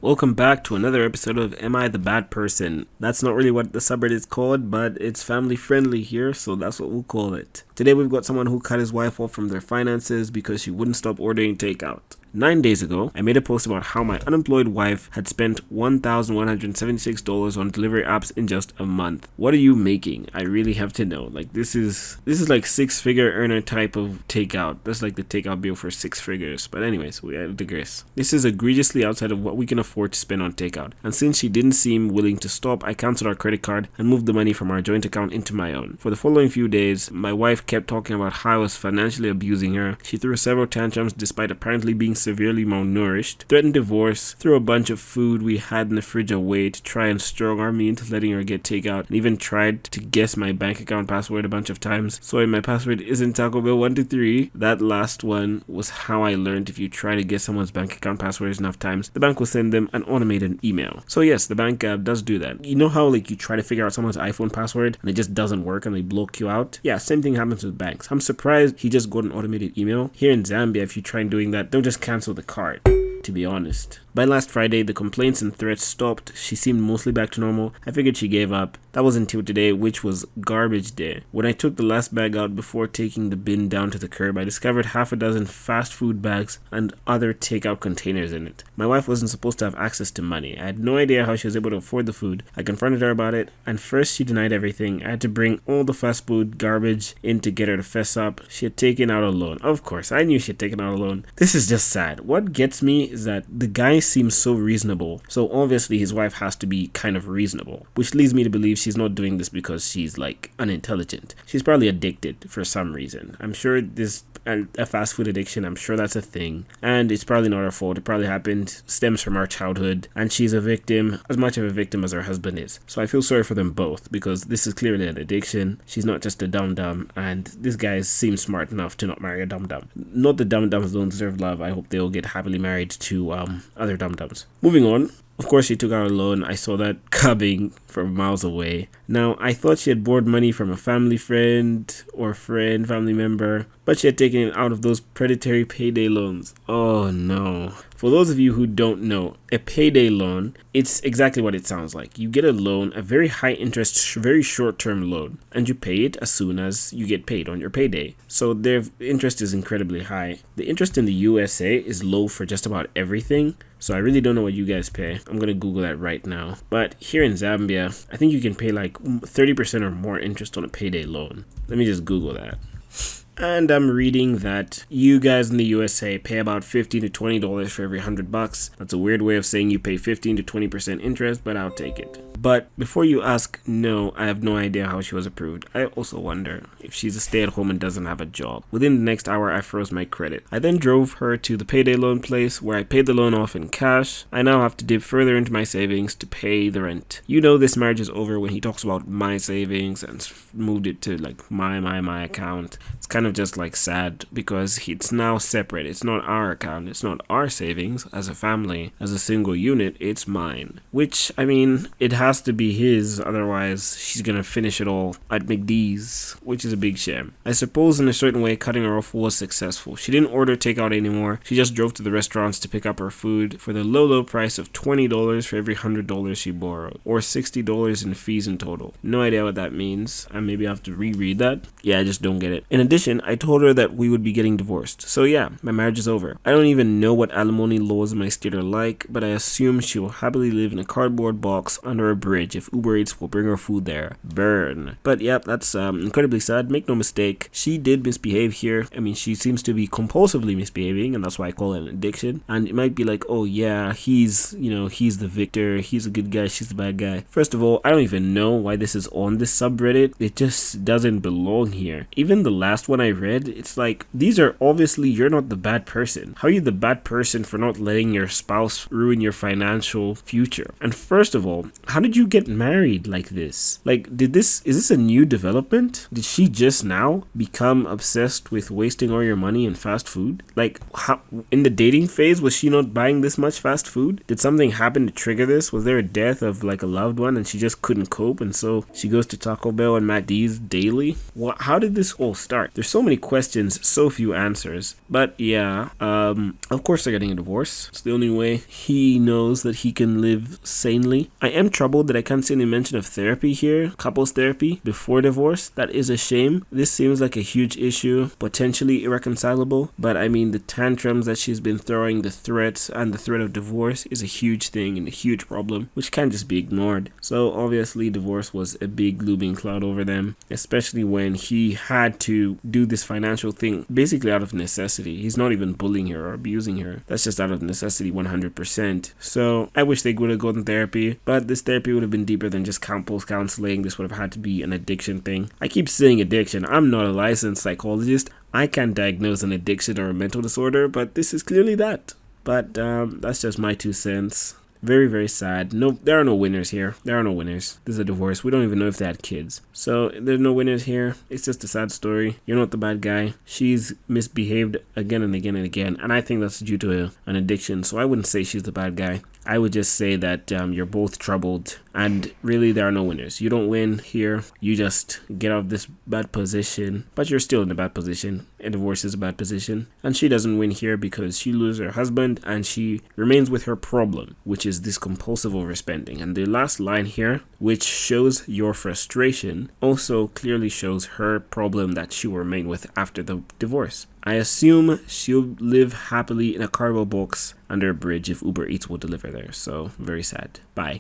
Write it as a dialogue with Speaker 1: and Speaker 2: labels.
Speaker 1: Welcome back to another episode of Am I the Bad Person? That's not really what the subreddit is called, but it's family friendly here, so that's what we'll call it. Today we've got someone who cut his wife off from their finances because she wouldn't stop ordering takeout. 9 days ago, I made a post about how my unemployed wife had spent $1,176 on delivery apps in just a month. What are you making? I really have to know. Like this is like six-figure earner type of takeout. That's like the takeout bill for 6 figures. But anyways, we digress. This is egregiously outside of what we can afford to spend on takeout. And since she didn't seem willing to stop, I canceled our credit card and moved the money from our joint account into my own. For the following few days, my wife kept talking about how I was financially abusing her. She threw several tantrums despite apparently being severely malnourished, threatened divorce, threw a bunch of food we had in the fridge away to try and strong arm me into letting her get takeout, and even tried to guess my bank account password a bunch of times. Sorry, my password isn't Taco Bell 123. That last one was how I learned if you try to guess someone's bank account passwords enough times, the bank will send them an automated email. So yes, the bank does do that. You know how like you try to figure out someone's iPhone password and it just doesn't work and they block you out? Yeah, same thing happens with banks. I'm surprised he just got an automated email. Here in Zambia, if you try doing that, they'll just cancel the card, to be honest. By last Friday, the complaints and threats stopped. She seemed mostly back to normal. I figured she gave up. That was until today, which was garbage day. When I took the last bag out before taking the bin down to the curb, I discovered half a dozen fast food bags and other takeout containers in it. My wife wasn't supposed to have access to money. I had no idea how she was able to afford the food. I confronted her about it, and first she denied everything. I had to bring all the fast food garbage in to get her to fess up. She had taken out a loan. Of course, I knew she had taken out a loan. This is just sad. What gets me is that the guy seems so reasonable, so obviously his wife has to be kind of reasonable, which leads me to believe she's not doing this because she's like unintelligent. She's probably addicted for some reason. I'm sure this a fast food addiction, I'm sure that's a thing, and it's probably not her fault. It probably happened, stems from our childhood, and she's a victim, as much of a victim as her husband is. So I feel sorry for them both, because this is clearly an addiction. She's not just a dum-dum, and this guy seems smart enough to not marry a dum-dum. Not that dum-dums don't deserve love. I hope they'll get happily married to other dum-dums. Moving on. Of course, she took out a loan. I saw that coming from miles away. Now, I thought she had borrowed money from a family member, but she had taken it out of those predatory payday loans. Oh no. For those of you who don't know, a payday loan, it's exactly what it sounds like. You get a loan, a very high interest, very short-term loan, and you pay it as soon as you get paid on your payday. So their interest is incredibly high. The interest in the USA is low for just about everything. So I really don't know what you guys pay. I'm going to Google that right now. But here in Zambia, I think you can pay like 30% or more interest on a payday loan. Let me just Google that. And I'm reading that you guys in the USA pay about $15 to $20 for every $100. That's a weird way of saying you pay 15 to 20% interest, but I'll take it. But before you ask, no, I have no idea how she was approved. I also wonder if she's a stay-at-home and doesn't have a job. Within the next hour, I froze my credit. I then drove her to the payday loan place where I paid the loan off in cash. I now have to dip further into my savings to pay the rent. You know this marriage is over when he talks about my savings and moved it to like my account. It's kind of just like sad because it's now separate. It's not our account. It's not our savings as a family, as a single unit. It's mine. Which, I mean, it has to be his, otherwise she's gonna finish it all at McD's, which is a big shame. I suppose in a certain way cutting her off was successful. She didn't order takeout anymore. She just drove to the restaurants to pick up her food for the low price of $20 for every $100 she borrowed, or $60 in fees in total. No idea what that means, and maybe I have to reread that. Yeah, I just don't get it. In addition, I told her that we would be getting divorced. So yeah, my marriage is over. I don't even know what alimony laws in my state are like, but I assume she will happily live in a cardboard box under a bridge if Uber Eats will bring her food there. Burn. But yeah, that's incredibly sad. Make no mistake, she did misbehave here. I mean, she seems to be compulsively misbehaving, and that's why I call it an addiction. And it might be like, oh yeah, he's the victor, he's a good guy, she's the bad guy. First of all, I don't even know why this is on this subreddit. It just doesn't belong here. Even the last one I read, it's like, these are obviously, you're not the bad person. How are you the bad person for not letting your spouse ruin your financial future? And first of all, how did did you get married like this? Like, is this a new development? Did she just now become obsessed with wasting all your money in fast food? Like, how, in the dating phase, was she not buying this much fast food? Did something happen to trigger this? Was there a death of like a loved one and she just couldn't cope, and so she goes to Taco Bell and McD's daily? How did this all start? There's so many questions, so few answers. But yeah, of course they're getting a divorce. It's the only way he knows that he can live sanely. I am troubled that I can't see any mention of therapy here, couples therapy before divorce. That is a shame. This seems like a huge issue, potentially irreconcilable, but I mean, the tantrums that she's been throwing, the threats and the threat of divorce is a huge thing and a huge problem, which can't just be ignored. So obviously divorce was a big looming cloud over them, especially when he had to do this financial thing basically out of necessity. He's not even bullying her or abusing her. That's just out of necessity 100%. So I wish they would have gone therapy, but this therapy would have been deeper than just couples counseling. This would have had to be an addiction thing. I keep saying addiction. I'm not a licensed psychologist. I can't diagnose an addiction or a mental disorder, but this is clearly that. But that's just my 2 cents. Very, very sad. No, there are no winners here. There are no winners. This is a divorce. We don't even know if they had kids. So there's no winners here. It's just a sad story. You're not the bad guy. She's misbehaved again and again and again. And I think that's due to an addiction. So I wouldn't say she's the bad guy. I would just say that you're both troubled, and really there are no winners. You don't win here. You just get out of this bad position, but you're still in a bad position. A divorce is a bad position, and she doesn't win here because she loses her husband and she remains with her problem, which is this compulsive overspending. And the last line here, which shows your frustration, also clearly shows her problem that she will remain with after the divorce. I assume she'll live happily in a cardboard box under a bridge if Uber Eats will deliver there. So very sad. Bye.